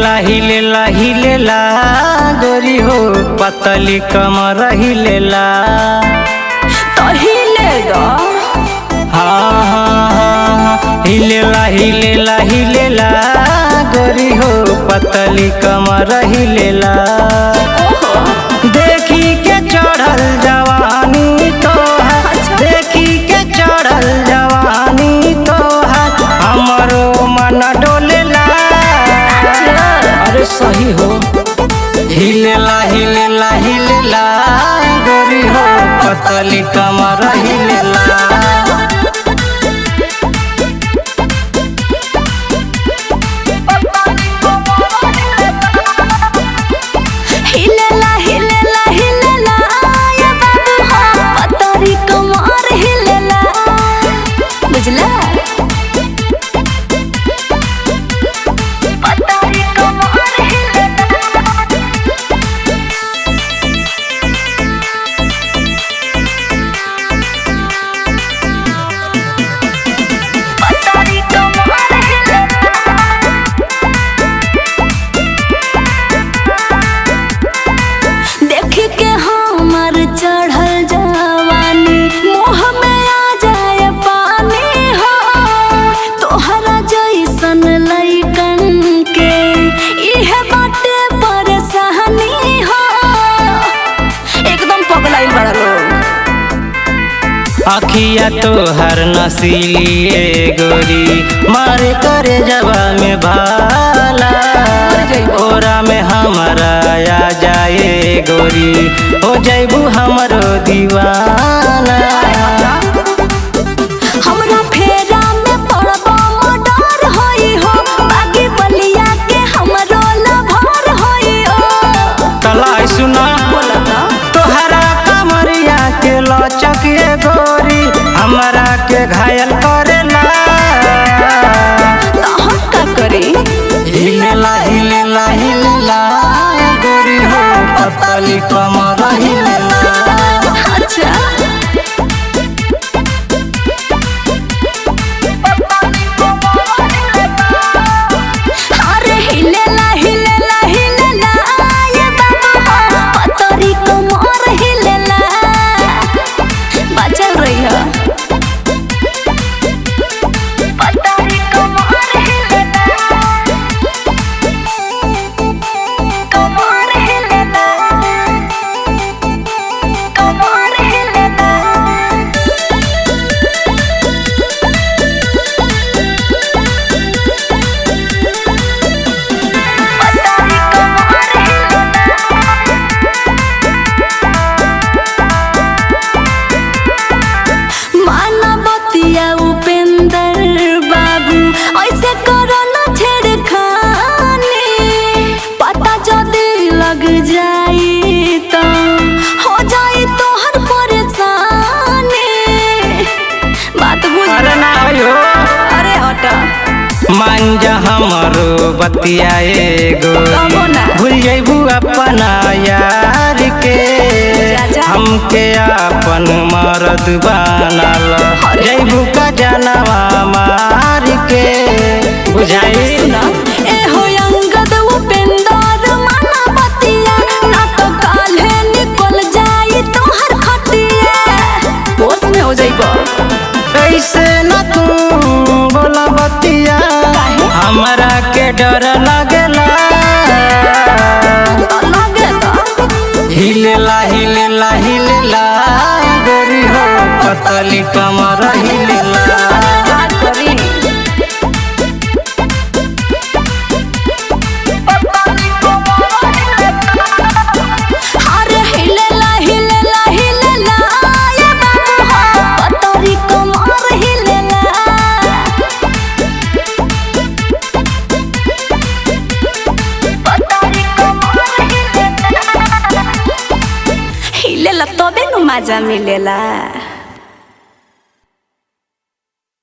हिलेला गोरी हो पतली कमर हिलेला तो हिले दो। हाँ हिलेला गोरी हो पतली कमर हिलेला। देखी के चढ़ल जवानी तोहार, देखी के चढ़ल जवानी तोहार हमरो मन डोलेला। अरे सही हो हिलेला गोरी हो पतली कमर हिलेला। अखिया तोहर नसीली गोरी मारे करे जवा में भाला। ओरा में हमारा आ जाए गोरी हो जाइबू हमरो दीवाना। हमरा फेरा में पड़बो मडर होई हो बागी बलिया के हमरो लभर होई हो। तलाई सुना तोहरा कमरिया के लचके गोरी हमरा के घायल करेला। तो हम का करी? हिलेला गोरी हो पतली कमर हिलेला। अच्छा अरे हिलेला ये बाबा पतरी कमर हिलेला। बचल रही है जाई तो हो जाई तोहर परेशानी। बात बुझ ना हो अरे हटा मान जा हमरो बतियाए गोरी भूल जाइबू अपना यार के। हमके अपन मर्द बनाल जाइबू का जानवा मार के बुझाई। कैसे न तू बोला बतिया हमरा के डर लगेला। हिलेला गोरी हो पतली कमर हिलेला। तबे नु मजा मिलेला।